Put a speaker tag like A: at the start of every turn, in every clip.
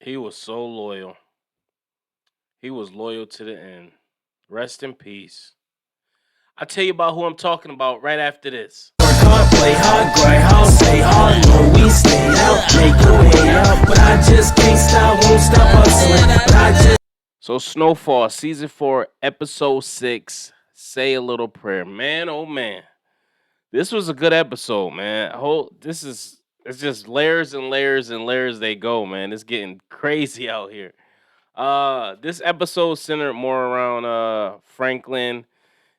A: He was so loyal. He was loyal to the end. Rest in peace. I'll tell you about who I'm talking about right after this.
B: Hard, play hard, grind hard, stay hard, no we stay out, make your way out, but I just can't stop, won't stop hustling, but I just
A: So, Snowfall, season 4, episode 6. Say a little prayer. Man, oh man. This was a good episode, man. It's just layers and layers and layers they go, man. It's getting crazy out here. This episode centered more around Franklin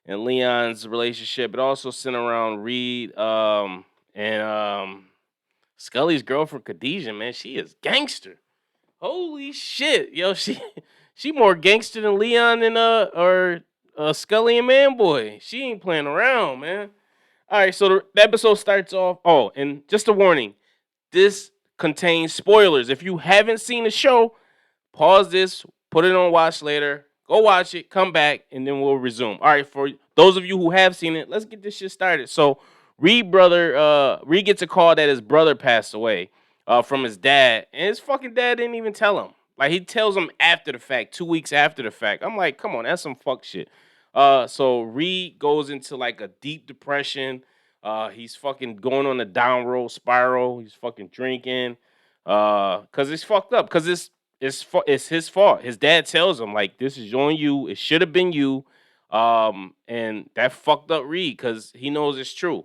A: and Leon's relationship. It also centered around Reed and Scully's girlfriend Khadijah, man. She is gangster. Holy shit. Yo, she more gangster than Leon and Scully and Manboy. She ain't playing around, man. All right, so the episode starts off. Oh, and just a warning: this contains spoilers. If you haven't seen the show, pause this, put it on watch later, go watch it, come back, and then we'll resume. All right, for those of you who have seen it, let's get this shit started. So Reed gets a call that his brother passed away from his dad, and his fucking dad didn't even tell him. Like he tells him after the fact, 2 weeks after the fact. I'm like, come on, that's some fuck shit. So Reed goes into like a deep depression. He's fucking going on a downward spiral. He's fucking drinking. Cause it's fucked up. Cause it's his fault. His dad tells him like this is on you. It should have been you. And that fucked up Reed because he knows it's true.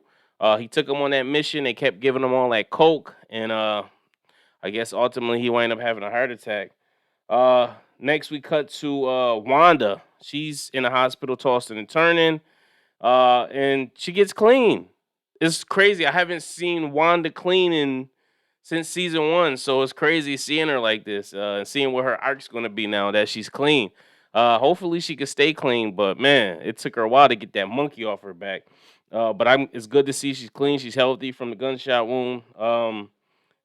A: He took him on that mission. They kept giving him all that coke, and I guess ultimately he wound up having a heart attack. Next we cut to Wanda. She's in the hospital, tossing and turning, and she gets clean. It's crazy. I haven't seen Wanda clean since season 1, so it's crazy seeing her like this and seeing what her arc's going to be now that she's clean. Hopefully she can stay clean, but man, it took her a while to get that monkey off her back. But it's good to see she's clean. She's healthy from the gunshot wound,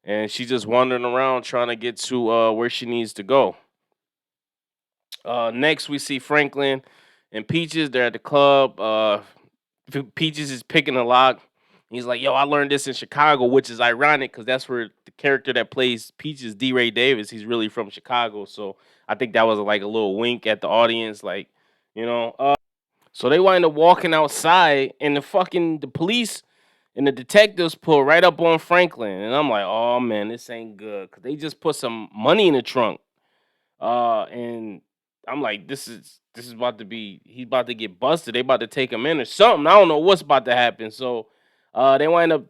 A: and she's just wandering around trying to get to where she needs to go. Next, we see Franklin and Peaches. They're at the club. Peaches is picking a lock. He's like, "Yo, I learned this in Chicago," which is ironic because that's where the character that plays Peaches, D. Ray Davis, he's really from Chicago. So I think that was like a little wink at the audience, like, you know. So they wind up walking outside, and the police and the detectives pull right up on Franklin, and I'm like, "Oh man, this ain't good," because they just put some money in the trunk. And I'm like, this is about to be he's about to get busted. They about to take him in or something. I don't know what's about to happen. So they wind up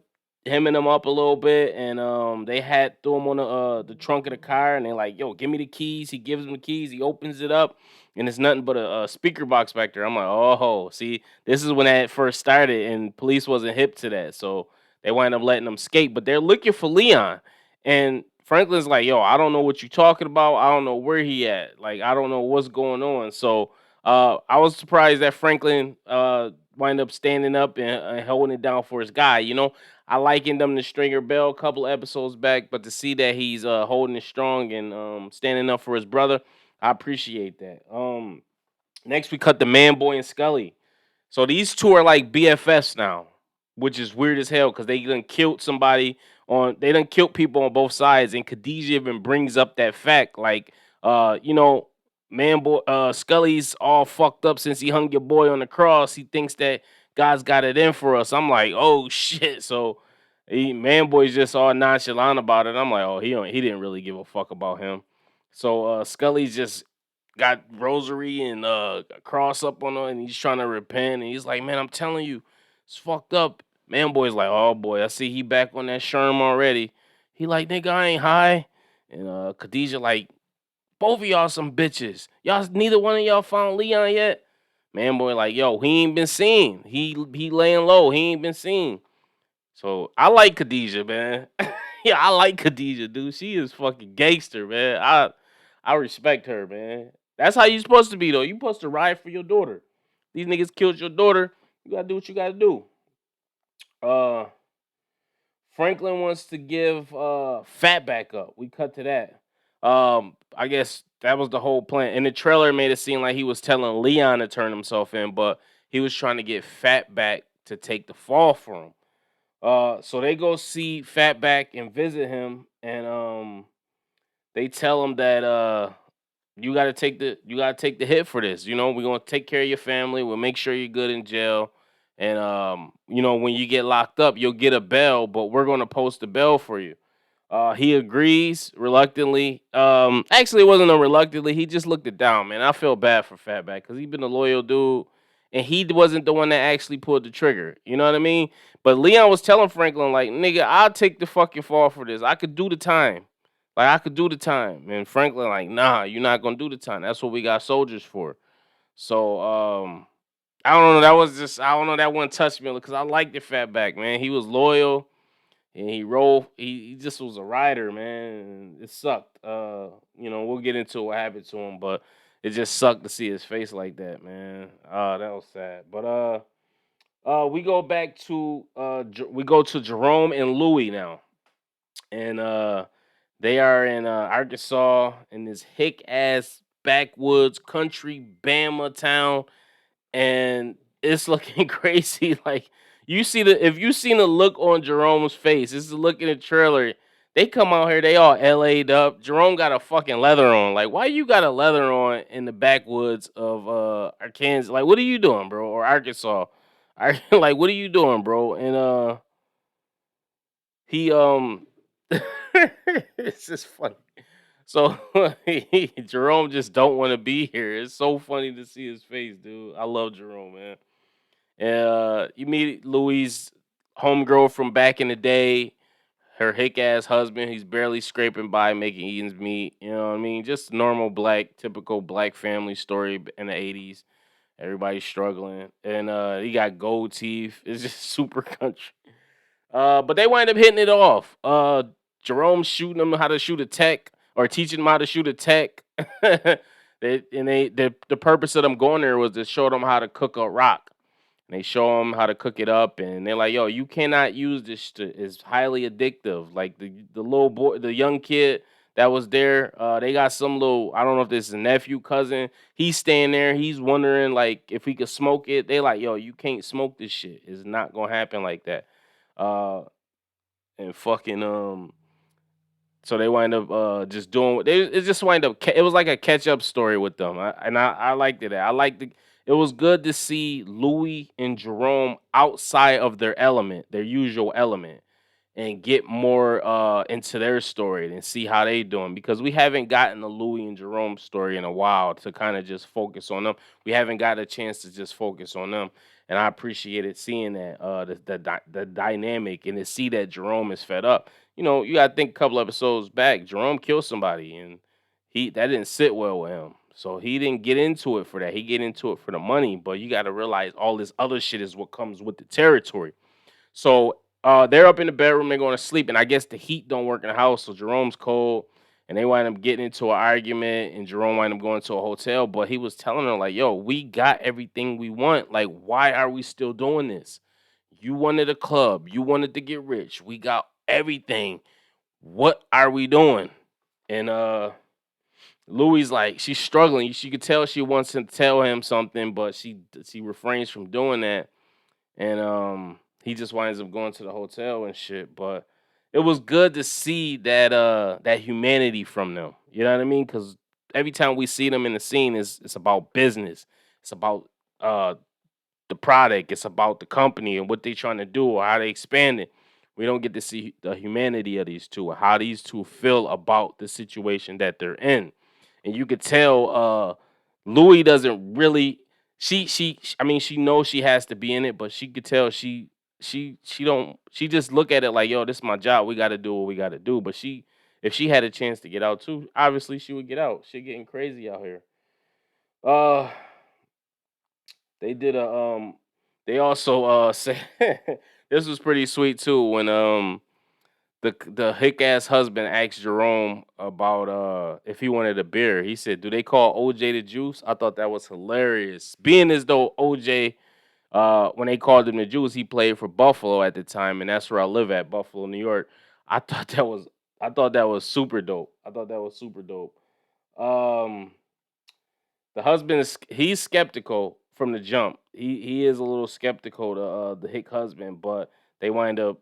A: hemming him up a little bit, and they had threw him on the trunk of the car, and they're like, "Yo, give me the keys." He gives him the keys. He opens it up, and it's nothing but a speaker box back there. I'm like, "Oh, see, this is when that first started, and police wasn't hip to that, so they wind up letting him skate." But they're looking for Leon, and Franklin's like, "Yo, I don't know what you're talking about. I don't know where he at. Like, I don't know what's going on." So I was surprised that Franklin wind up standing up and holding it down for his guy. I likened him to Stringer Bell a couple of episodes back, but to see that he's holding it strong and standing up for his brother, I appreciate that. Next, we cut the Man Boy and Scully. So these two are like BFFs now, which is weird as hell because they done killed somebody they done killed people on both sides, and Khadijah even brings up that fact, like, Man Boy Scully's all fucked up since he hung your boy on the cross. He thinks that God's got it in for us. I'm like, oh shit. So Man Boy's just all nonchalant about it. I'm like, oh, he didn't really give a fuck about him. So Scully's just got rosary and a cross up on her, and he's trying to repent, and he's like, "Man, I'm telling you, it's fucked up." Man Boy's like, "Oh boy, I see he back on that sherm already." He like, "Nigga, I ain't high." And Khadijah like, "Both of y'all some bitches. Y'all neither one of y'all found Leon yet." Man Boy like, "Yo, he ain't been seen. He laying low. He ain't been seen." So I like Khadijah, man. Yeah, I like Khadijah, dude. She is fucking gangster, man. I respect her, man. That's how you supposed to be, though. You supposed to ride for your daughter. These niggas killed your daughter. You gotta do what you gotta do. Uh, Franklin wants to give Fat back up. We cut to that. I guess that was the whole plan. And the trailer made it seem like he was telling Leon to turn himself in, but he was trying to get Fat back to take the fall for him. So they go see Fatback and visit him, and they tell him that you gotta take the hit for this. We're gonna take care of your family. We'll make sure you're good in jail. And when you get locked up, you'll get a bail, but we're gonna post a bail for you. He agrees reluctantly. Actually, it wasn't a reluctantly. He just looked it down, man. I feel bad for Fatback because he's been a loyal dude, and he wasn't the one that actually pulled the trigger. You know what I mean? But Leon was telling Franklin, like, nigga, I'll take the fucking fall for this. I could do the time. Like, I could do the time. And Franklin, like, nah, you're not gonna do the time. That's what we got soldiers for. So, I don't know. I don't know. That one touched me because I liked the Fatback, man. He was loyal and he rolled. He just was a rider, man. And it sucked. We'll get into what happened to him, but it just sucked to see his face like that, man. That was sad. But we go back to we go to Jerome and Louie now, and they are in Arkansas in this hick ass backwoods country Bama town, and it's looking crazy. Like if you seen the look on Jerome's face, this is the look in the trailer. They come out here, they all LA'd up. Jerome got a fucking leather on. Like, why you got a leather on in the backwoods of Arkansas? Like, what are you doing, bro? Or Arkansas? Like, what are you doing, bro? And he it's just funny. So Jerome just don't want to be here. It's so funny to see his face, dude. I love Jerome, man. You meet Louise' homegirl from back in the day, her hick ass husband. He's barely scraping by, making ends meet. You know what I mean? Just normal typical black family story in the '80s. Everybody's struggling, and he got gold teeth. It's just super country. But they wind up hitting it off. Jerome shooting him how to shoot a tech, or teaching him how to shoot a tech. The purpose of them going there was to show them how to cook a rock. And they show them how to cook it up, and they're like, "Yo, you cannot use this. It's highly addictive." Like the little boy, the young kid that was there, they got some little. I don't know if this is a nephew, cousin. He's staying there. He's wondering like if he could smoke it. They like, "Yo, you can't smoke this shit. It's not gonna happen like that." Uh, and fucking so they wind up just doing what they it just wind up it was like a catch up story with them. I liked it. It was good to see Louis and Jerome outside of their element, their usual element, and get more into their story and see how they doing, because we haven't gotten the Louis and Jerome story in a while to kind of just focus on them. We haven't got a chance to just focus on them, and I appreciated seeing that the dynamic, and to see that Jerome is fed up. You got to think a couple episodes back, Jerome killed somebody, and that didn't sit well with him. So he didn't get into it for that. He get into it for the money, but you got to realize all this other shit is what comes with the territory. So they're up in the bedroom, they're going to sleep, and I guess the heat don't work in the house, so Jerome's cold, and they wind up getting into an argument, and Jerome wind up going to a hotel. But he was telling her like, "Yo, we got everything we want. Like, why are we still doing this? You wanted a club, you wanted to get rich. We got everything. What are we doing?" And Louis like she's struggling. She could tell she wants to tell him something, but she refrains from doing that, and he just winds up going to the hotel and shit. But it was good to see that humanity from them. You know what I mean? Because every time we see them in the scene, it's about business. It's about uh the product. It's about the company and what they trying to do or how they expand it. We don't get to see the humanity of these two, or how these two feel about the situation that they're in. And you could tell Louis doesn't really I mean, she knows she has to be in it, but she could tell she don't she just look at it like, "Yo, this is my job. We gotta do what we gotta do." But if she had a chance to get out too, obviously she would get out. Shit getting crazy out here. Uh they did a they also say this was pretty sweet too when the hick ass husband asked Jerome about if he wanted a beer. He said, "Do they call OJ the juice?" I thought that was hilarious. Being as though OJ when they called him the juice, he played for Buffalo at the time, and that's where I live at, Buffalo, New York. I thought that was I thought that was super dope. I thought that was super dope. Um the husband he's skeptical from the jump. He is a little skeptical, the hick husband, but they wind up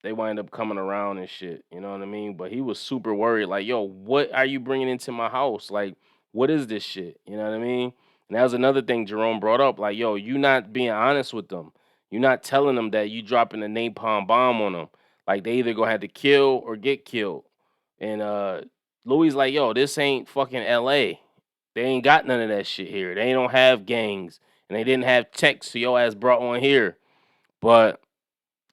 A: they wind up coming around and shit. You know what I mean? But he was super worried, like, yo, what are you bringing into my house? Like, what is this shit? You know what I mean? And that was another thing Jerome brought up, like, yo, you not being honest with them. You're not telling them that you dropping a napalm bomb on them. Like they either gonna have to kill or get killed. And Louis like, yo, this ain't fucking LA. They ain't got none of that shit here. They don't have gangs. And they didn't have techs so your ass brought one here. But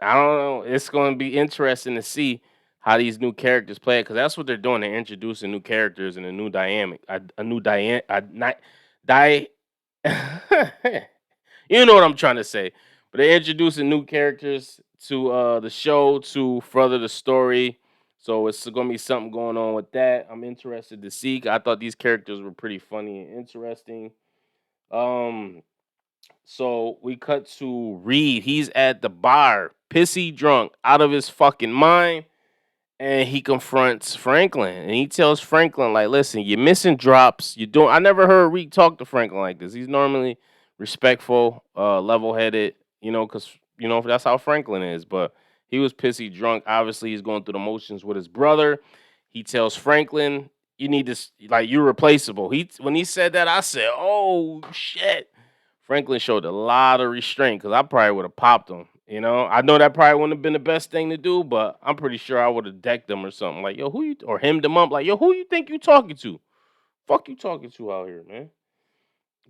A: I don't know. It's going to be interesting to see how these new characters play it because that's what they're doing. They're introducing new characters and a new dynamic, a new not di. You know what I'm trying to say. But they're introducing new characters to the show to further the story. So it's going to be something going on with that. I'm interested to see. I thought these characters were pretty funny and interesting. Um, so we cut to Reed. He's at the bar, pissy drunk, out of his fucking mind. And he confronts Franklin. And he tells Franklin, like, listen, you're missing drops. You don't I never heard Reed talk to Franklin like this. He's normally respectful, level headed, because that's how Franklin is. But he was pissy drunk. Obviously, he's going through the motions with his brother. He tells Franklin, you need to like you're replaceable. When he said that, I said, oh shit. Franklin showed a lot of restraint because I probably would have popped him. I know that probably wouldn't have been the best thing to do, but I'm pretty sure I would have decked him or something. Like, yo, who you or hemmed him up? Like, yo, who you think you talking to? Fuck you talking to out here, man.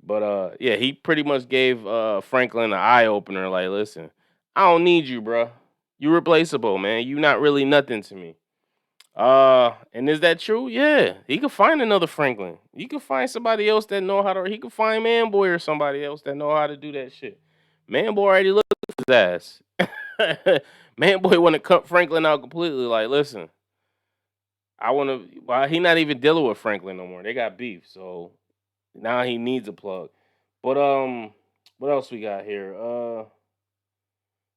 A: But yeah, he pretty much gave Franklin an eye opener. Like, listen, I don't need you, bro. You replaceable, man. You not really nothing to me. And is that true? Yeah, he could find another Franklin. He could find somebody else that know how to. He could find Manboy or somebody else that know how to do that shit. Manboy already looked at his ass. Manboy want to cut Franklin out completely. Like, listen, I want to. Well, he not even dealing with Franklin no more. They got beef, so now he needs a plug. But what else we got here?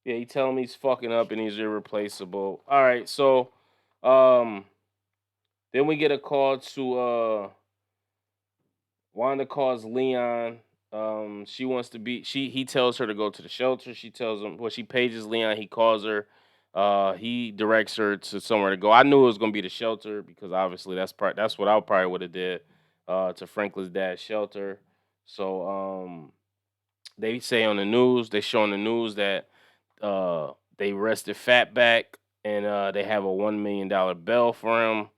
A: Yeah, he telling me he's fucking up and he's irreplaceable. All right, so um. Then we get a call to Wanda calls Leon. She wants to be he tells her to go to the shelter. She tells him she pages Leon, he calls her. He directs her to somewhere to go. I knew it was gonna be the shelter because obviously that's what I probably would have did to Franklin's dad's shelter. So they say on the news, they show on the news that they arrested Fatback and they have a $1 million bail for him.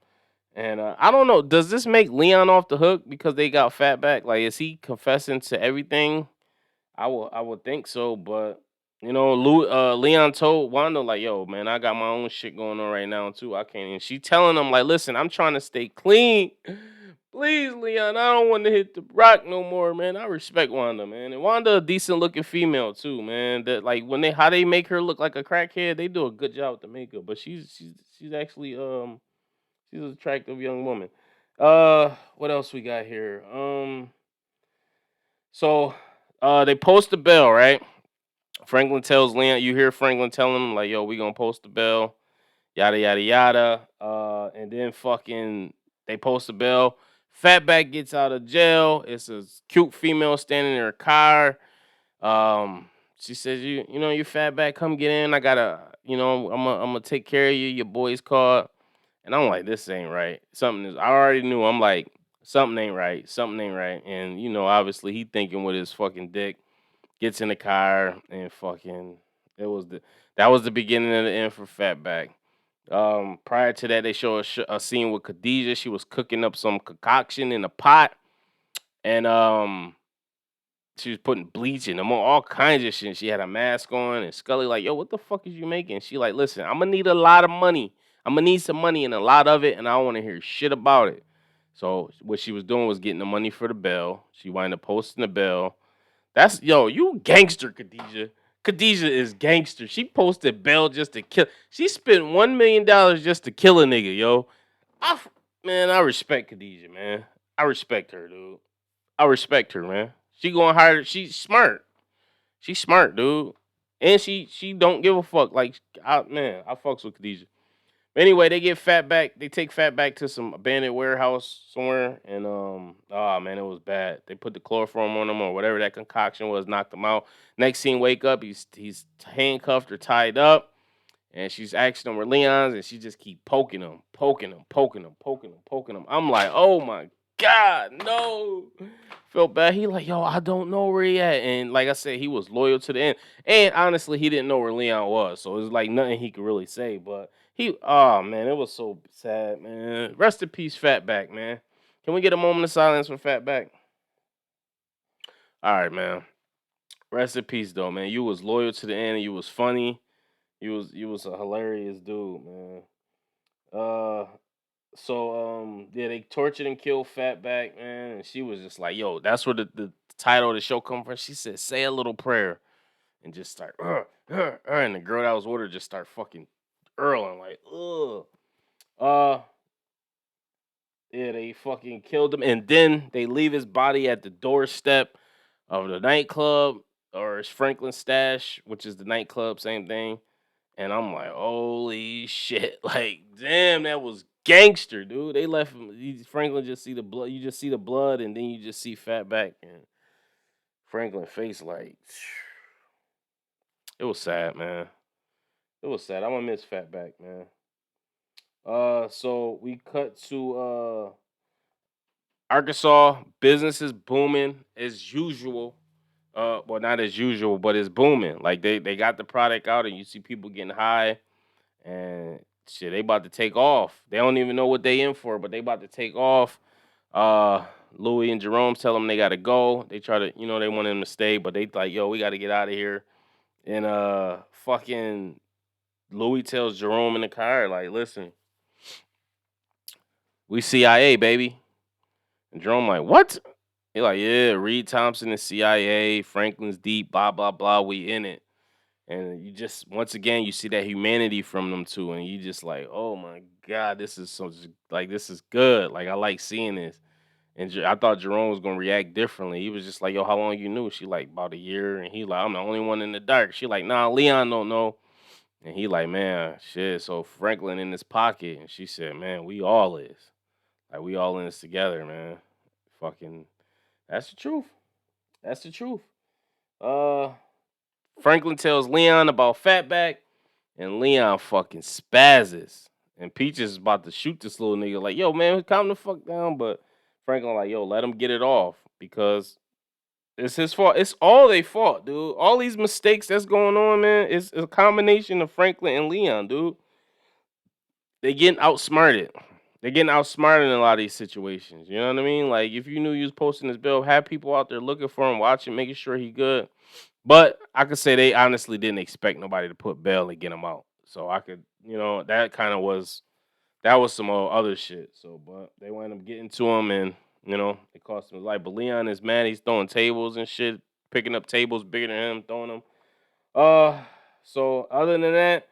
A: And I don't know. Does this make Leon off the hook because they got Fatback? Like, is he confessing to everything? I would think so, but Leon told Wanda like, "Yo, man, I got my own shit going on right now too. I can't." And she telling him like, "Listen, I'm trying to stay clean. Please, Leon, I don't want to hit the rock no more, man. I respect Wanda, man, and Wanda a decent looking female too, man. That like when how they make her look like a crackhead, they do a good job with the makeup. But she's actually she's an attractive young woman. What else we got here? So they post the bell, right? Franklin tells Leon, you hear Franklin telling him, like, yo, we gonna post the bell, yada yada yada. And then fucking they post the bell. Fatback gets out of jail. It's a cute female standing in her car. She says, you Fatback, come get in. I gotta, I'm gonna take care of you. Your boy's called. And I'm like, this ain't right. Something is. I already knew. I'm like, something ain't right. Something ain't right. And obviously, he thinking with his fucking dick. Gets in the car and fucking. It was that was the beginning of the end for Fatback. Prior to that, they show a scene with Khadijah. She was cooking up some concoction in a pot, and she was putting bleach in them, all kinds of shit. She had a mask on, and Scully like, "Yo, what the fuck is you making?" She like, "Listen, I'm gonna need a lot of money. I'm gonna need some money and a lot of it, and I don't want to hear shit about it." So what she was doing was getting the money for the bill. She wound up posting the bill. That's you gangster, Khadijah. Khadijah is gangster. She posted bail just to kill. She spent $1 million just to kill a nigga, yo. Man, I respect Khadijah, man. I respect her, dude. I respect her, man. She going higher. She's smart. She's smart, dude. And she don't give a fuck. Like, I fucks with Khadijah. Anyway, they get Fatback. They take Fatback to some abandoned warehouse somewhere, and oh man, it was bad. They put the chloroform on him or whatever that concoction was, knocked him out. Next scene, wake up, he's handcuffed or tied up, and she's asking him where Leon's, and she just keep poking him, poking him, poking him, poking him, poking him. I'm like, oh my God, no. Felt bad. He like, yo, I don't know where he at. And like I said, he was loyal to the end. And honestly, he didn't know where Leon was. So it was like nothing he could really say. But oh man, it was so sad, man. Rest in peace, Fatback, man. Can we get a moment of silence for Fatback? All right, man. Rest in peace, though, man. You was loyal to the end, and you was funny. You was a hilarious dude, man. Uh, yeah, they tortured and killed Fatback, man, and she was just like, yo, that's where the title of the show come from. She said, say a little prayer, and just start, and the girl that was with her just start fucking earling like, ugh. Uh, yeah, they fucking killed him, and then they leave his body at the doorstep of the nightclub or Franklin's stash, which is the nightclub, same thing. And I'm like, holy shit! Like, damn, that was gangster, dude. They left him. Franklin just see the blood. You just see the blood, and then you just see Fatback and Franklin face. Like, it was sad, man. It was sad. I'm gonna miss Fatback, man. So we cut to Arkansas. Business is booming as usual. Well, not as usual, but it's booming. Like they got the product out, and you see people getting high, and shit, they about to take off. They don't even know what they in for, but they about to take off. Uh, Louis and Jerome tell them they gotta go. They try to, they want them to stay, but they like, yo, we gotta get out of here. And fucking Louis tells Jerome in the car, like, listen, we CIA, baby. And Jerome like, what? He like, yeah, Reed Thompson is CIA, Franklin's deep, blah blah blah. We in it. And you just once again you see that humanity from them two, and you just like, oh my God, this is so like this is good. Like I like seeing this. And I thought Jerome was gonna react differently. He was just like, yo, how long you knew? She like about a year, and he like, I'm the only one in the dark. She like, nah, Leon don't know. And he like, man, shit. So Franklin in his pocket, and she said, man, we all is like we all in this together, man. Fucking, that's the truth. That's the truth. Uh, Franklin tells Leon about Fatback, and Leon fucking spazzes. And Peaches is about to shoot this little nigga, like, yo, man, calm the fuck down. But Franklin, like, yo, let him get it off because it's his fault. It's all they fault, dude. All these mistakes that's going on, man, is a combination of Franklin and Leon, dude. They getting outsmarted. They're getting outsmarted in a lot of these situations. You know what I mean? Like, if you knew you was posting this bill, have people out there looking for him, watching, making sure he good. But I could say they honestly didn't expect nobody to put bail and get him out. So I could, that kind of was some other shit. So, but they wound up getting to him, and it cost him his life. But Leon is mad. He's throwing tables and shit, picking up tables bigger than him, throwing them. So other than that,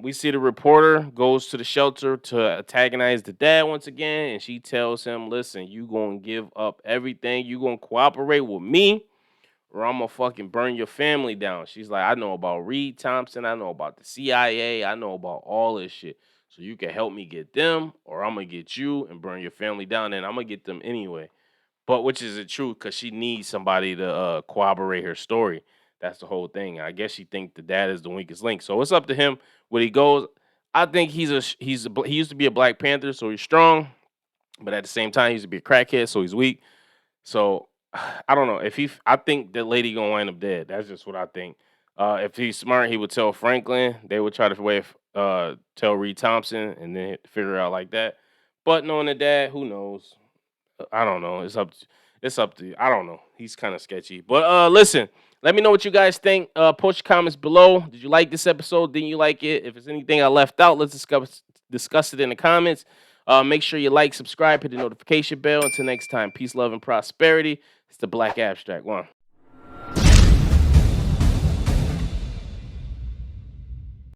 A: we see the reporter goes to the shelter to antagonize the dad once again, and she tells him, "Listen, you gonna give up everything. You gonna cooperate with me, or I'm gonna fucking burn your family down." She's like, I know about Reed Thompson, I know about the CIA, I know about all this shit. So you can help me get them, or I'm gonna get you and burn your family down, and I'm gonna get them anyway. But which is the truth, because she needs somebody to corroborate her story. That's the whole thing. I guess she think the dad is the weakest link. So it's up to him where he goes. I think he used to be a Black Panther, so he's strong, but at the same time, he used to be a crackhead, so he's weak. So I don't know if I think the lady gonna wind up dead. That's just what I think. If he's smart, he would tell Franklin. They would try to tell Reed Thompson, and then figure out like that. But knowing the dad, who knows? I don't know. It's up to you. I don't know. He's kind of sketchy. But listen, let me know what you guys think. Post your comments below. Did you like this episode? Didn't you like it? If there's anything I left out, let's discuss it in the comments. Make sure you like, subscribe, hit the notification bell. Until next time, peace, love, and prosperity. It's the Black Abstract. One.